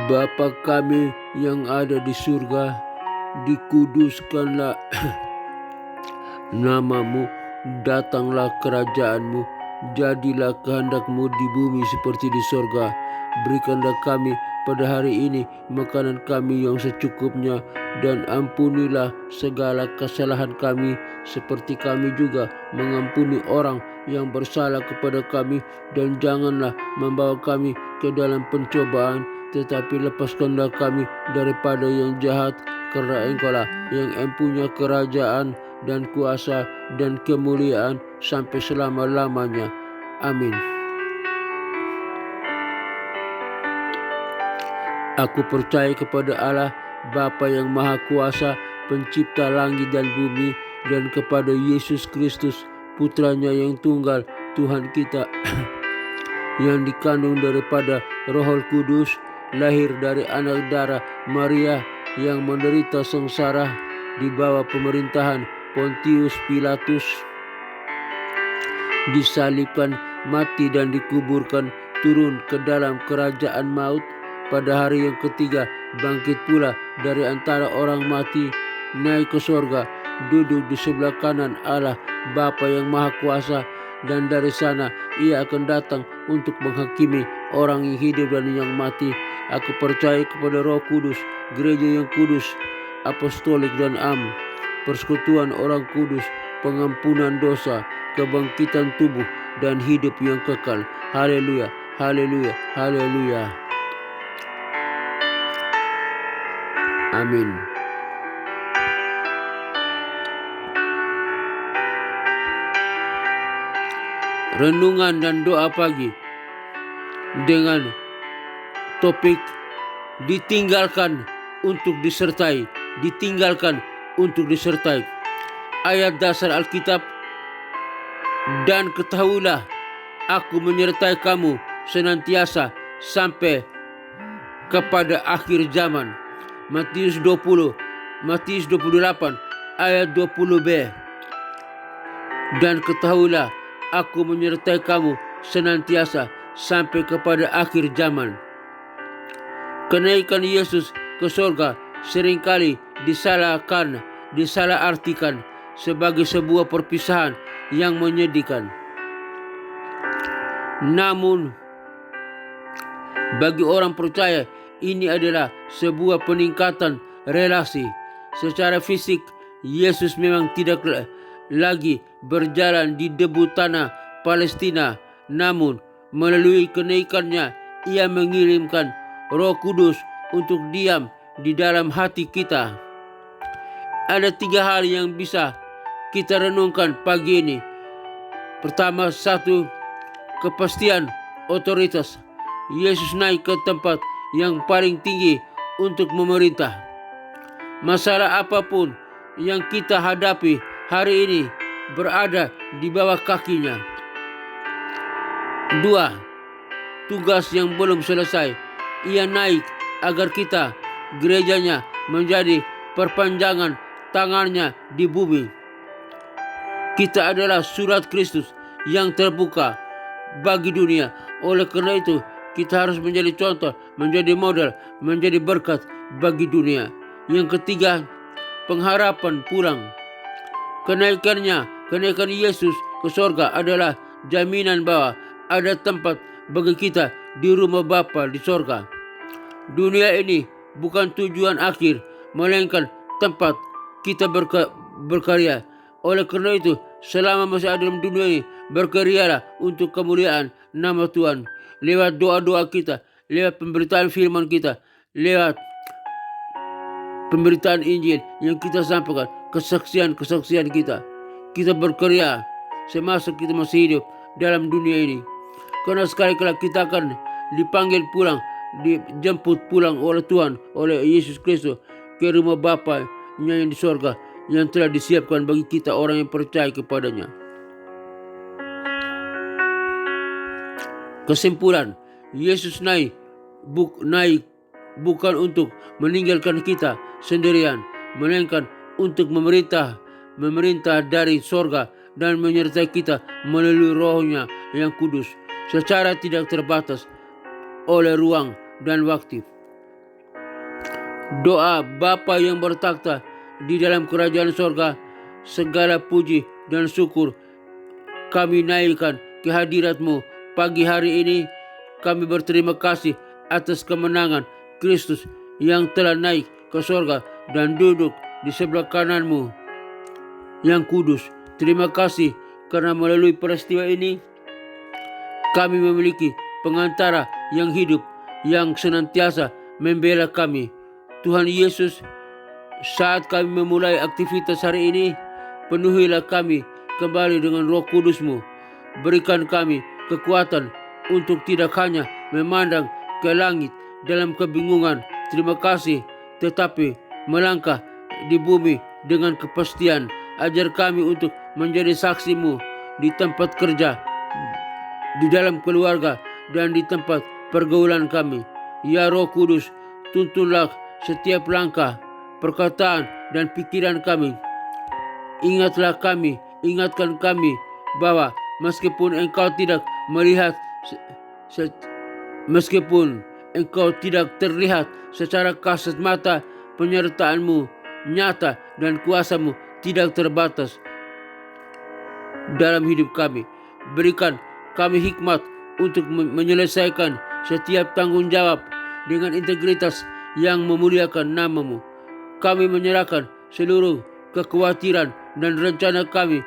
Bapa kami yang ada di surga, dikuduskanlah namamu, datanglah kerajaanmu, jadilah kehendakmu di bumi seperti di sorga. Berikanlah kami pada hari ini makanan kami yang secukupnya, dan ampunilah segala kesalahan kami seperti kami juga mengampuni orang yang bersalah kepada kami, dan janganlah membawa kami ke dalam pencobaan, tetapi lepaskanlah kami daripada yang jahat, karena Engkau-lah yang empunya kerajaan dan kuasa dan kemuliaan sampai selama-lamanya. Amin. Aku percaya kepada Allah, Bapa yang Maha Kuasa, pencipta langit dan bumi, dan kepada Yesus Kristus, Putranya yang tunggal, Tuhan kita, yang dikandung daripada Roh Kudus, lahir dari anak darah Maria, yang menderita sengsara di bawah pemerintahan Pontius Pilatus, disalibkan, mati dan dikuburkan, turun ke dalam kerajaan maut, pada hari yang ketiga bangkit pula dari antara orang mati, naik ke sorga, duduk di sebelah kanan Allah Bapa yang Maha Kuasa, dan dari sana ia akan datang untuk menghakimi orang yang hidup dan yang mati. Aku percaya kepada Roh Kudus, gereja yang kudus, apostolik dan am, persekutuan orang kudus, pengampunan dosa, kebangkitan tubuh, dan hidup yang kekal. Haleluya, haleluya, haleluya. Amin. Renungan dan doa pagi dengan topik ditinggalkan untuk disertai. Ditinggalkan untuk disertai. Ayat dasar Alkitab, dan ketahuilah aku menyertai kamu senantiasa sampai kepada akhir zaman. Matius 28 ayat 20b. Dan ketahuilah aku menyertai kamu senantiasa sampai kepada akhir zaman. Kenaikan Yesus ke surga seringkali disalahartikan sebagai sebuah perpisahan yang menyedihkan. Namun bagi orang percaya, ini adalah sebuah peningkatan relasi. Secara fisik, Yesus memang tidak lagi berjalan di debu tanah Palestina, namun melalui kenaikannya ia mengirimkan Roh Kudus untuk diam di dalam hati kita. Ada 3 hal yang bisa kita renungkan pagi ini. Pertama, 1, kepastian otoritas. Yesus naik ke tempat yang paling tinggi untuk memerintah. Masalah apapun yang kita hadapi hari ini berada di bawah kakinya. 2, tugas yang belum selesai. Ia naik agar kita, gerejanya, menjadi perpanjangan tangannya di bumi. Kita adalah surat Kristus yang terbuka bagi dunia. Oleh karena itu, kita harus menjadi contoh, menjadi model, menjadi berkat bagi dunia. Yang ketiga, pengharapan pulang. Kenaikan Yesus ke surga adalah jaminan bahwa ada tempat bagi kita di rumah Bapa di surga. Dunia ini bukan tujuan akhir, melainkan tempat kita berkarya. Oleh karena itu, selama masih ada dalam dunia ini, berkaryalah untuk kemuliaan nama Tuhan. Lewat doa-doa kita, lewat pemberitaan firman kita, lewat pemberitaan Injil yang kita sampaikan, kesaksian-kesaksian kita. Kita berkarya semasa kita masih hidup dalam dunia ini. Karena sekali-kali kita akan dipanggil pulang, dijemput pulang oleh Tuhan, oleh Yesus Kristus ke rumah Bapa yang di surga, yang telah disiapkan bagi kita orang yang percaya kepadanya. Kesimpulan, Yesus naik bukan untuk meninggalkan kita sendirian, melainkan untuk memerintah dari sorga dan menyertai kita melalui Roh-Nya yang kudus secara tidak terbatas oleh ruang dan waktu. Doa Bapa yang bertakhta di dalam kerajaan sorga, segala puji dan syukur kami naikkan ke hadirat-Mu pagi hari ini. Kami berterima kasih atas kemenangan Kristus yang telah naik ke sorga dan duduk di sebelah kanan-Mu yang kudus. Terima kasih karena melalui peristiwa ini kami memiliki pengantara yang hidup yang senantiasa membela kami. Tuhan Yesus, saat kami memulai aktivitas hari ini, penuhilah kami kembali dengan Roh Kudus-Mu. Berikan kami kekuatan untuk tidak hanya memandang ke langit dalam kebingungan, terima kasih, tetapi melangkah di bumi dengan kepastian. Ajar kami untuk menjadi saksi-Mu di tempat kerja, di dalam keluarga, dan di tempat pergaulan kami. Ya Roh Kudus, tuntunlah setiap langkah, perkataan, dan pikiran kami. Ingatkan kami bahwa meskipun Engkau tidak melihat, meskipun Engkau tidak terlihat secara kasat mata, penyertaan-Mu nyata dan kuasa-Mu tidak terbatas dalam hidup kami. Berikan kami hikmat untuk menyelesaikan setiap tanggung jawab dengan integritas yang memuliakan nama-Mu. Kami menyerahkan seluruh kekhawatiran dan rencana kami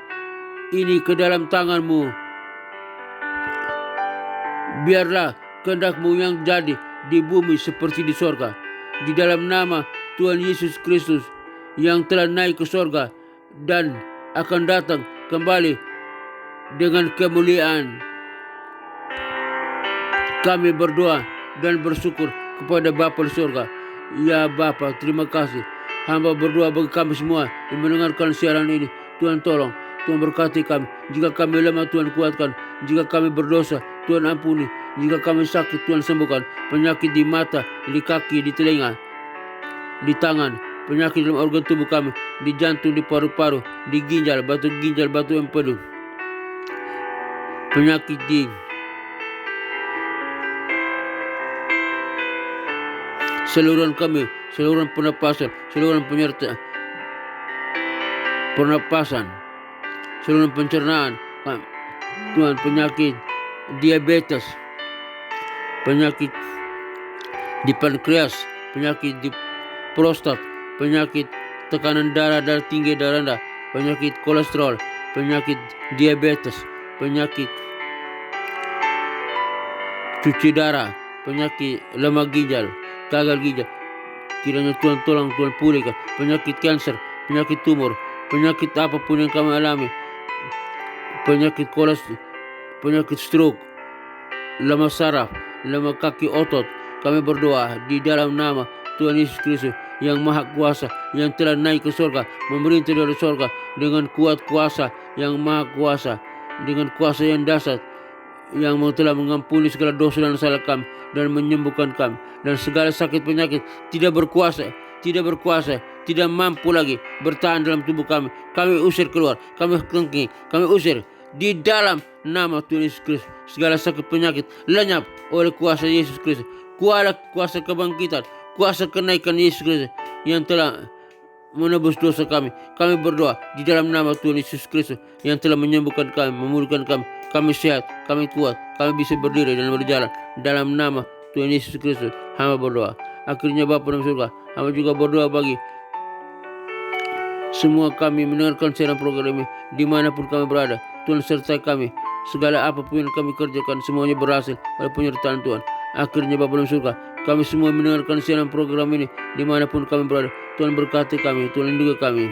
ini ke dalam tangan-Mu. Biarlah kehendak-Mu yang jadi di bumi seperti di sorga. Di dalam nama Tuhan Yesus Kristus yang telah naik ke sorga dan akan datang kembali dengan kemuliaan, kami berdoa dan bersyukur kepada Bapa di sorga. Ya Bapa, terima kasih. Hamba berdoa bagi kami semua yang mendengarkan siaran ini. Tuhan tolong, Tuhan berkati kami. Jika kami lemah, Tuhan kuatkan. Jika kami berdosa, Tuhan ampuni. Jika kami sakit, Tuhan sembuhkan. Penyakit di mata, di kaki, di telinga, di tangan, penyakit dalam organ tubuh kami, di jantung, di paru-paru, di ginjal, batu empedu, penyakit di saluran kami, saluran pernapasan, saluran pernapasan, saluran pencernaan, Tuhan, penyakit diabetes, penyakit di pankreas, penyakit di prostat, penyakit tekanan darah tinggi, darah rendah, penyakit kolesterol, penyakit diabetes, penyakit cuci darah, penyakit lemah ginjal, gagal ginjal. Kiranya Tuhan tolong, Tuhan pulihkan. Penyakit kanker, penyakit tumor, penyakit apapun yang kami alami, penyakit kolesterol, penyakit stroke, lemah saraf, lemah kaki otot. Kami berdoa di dalam nama Tuhan Yesus Kristus yang Maha Kuasa, yang telah naik ke surga, memerintah dari surga dengan kuat kuasa yang Maha Kuasa, dengan kuasa yang dahsyat, yang telah mengampuni segala dosa dan salah kami dan menyembuhkan kami, dan segala sakit penyakit tidak berkuasa, tidak mampu lagi bertahan dalam tubuh kami. Kami usir keluar, kami kengking, kami usir di dalam nama Tuhan Yesus Kristus. Segala sakit penyakit lenyap oleh kuasa Yesus Kristus, kuasa kebangkitan, kuasa kenaikan Yesus Kristus yang telah menebus dosa kami. Kami berdoa di dalam nama Tuhan Yesus Kristus yang telah menyembuhkan kami, memulihkan kami. Kami sehat, kami kuat, kami bisa berdiri dan berjalan dalam nama Tuhan Yesus Kristus. Hamba berdoa. Akhirnya Bapa dalam surga, hamba juga berdoa bagi semua kami mendengarkan siaran program ini dimanapun kami berada. Tuhan sertai kami. Segala apapun yang kami kerjakan semuanya berhasil oleh penyertaan Tuhan. Akhirnya Bapa dalam surga, kami semua mendengarkan siaran program ini dimanapun kami berada. Tuhan berkati kami, Tuhan lindungi kami.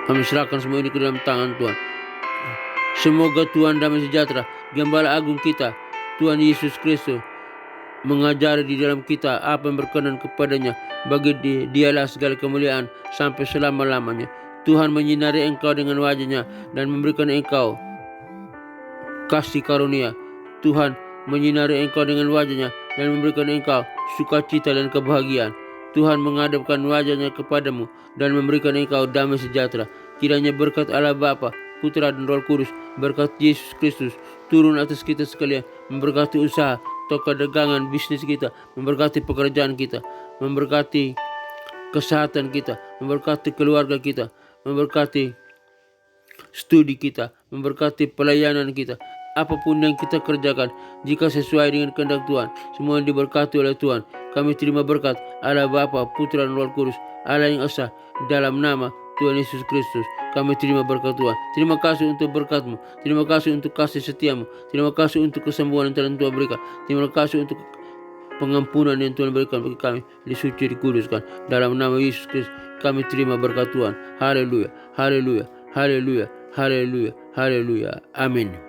Kami serahkan semua ini ke dalam tangan Tuhan. Semoga Tuhan damai sejahtera, Gembala Agung kita, Tuhan Yesus Kristus, mengajari di dalam kita apa yang berkenan kepadanya. Bagi dialah segala kemuliaan sampai selama-lamanya. Tuhan menyinari engkau dengan wajahnya dan memberikan engkau kasih karunia. Tuhan menyinari engkau dengan wajahnya dan memberikan engkau sukacita dan kebahagiaan. Tuhan menghadapkan wajahnya kepadamu dan memberikan engkau damai sejahtera. Kiranya berkat Allah Bapa, Putra dan Roh Kudus, berkat Yesus Kristus turun atas kita sekalian, memberkati usaha, toko dagangan bisnis kita, memberkati pekerjaan kita, memberkati kesehatan kita, memberkati keluarga kita, memberkati studi kita, memberkati pelayanan kita. Apapun yang kita kerjakan, jika sesuai dengan kehendak Tuhan, semua diberkati oleh Tuhan. Kami terima berkat Allah Bapa, Putra dan Roh Kudus, Allah yang esa, dalam nama Tuhan Yesus Kristus. Kami terima berkat Tuhan. Terima kasih untuk berkat-Mu. Terima kasih untuk kasih setia-Mu. Terima kasih untuk kesembuhan yang telah Tuhan berikan. Terima kasih untuk pengampunan yang Tuhan berikan bagi kami. Disuci, dikuduskan. Dalam nama Yesus Kristus, kami terima berkat Tuhan. Haleluya, haleluya, haleluya, haleluya, haleluya. Amin.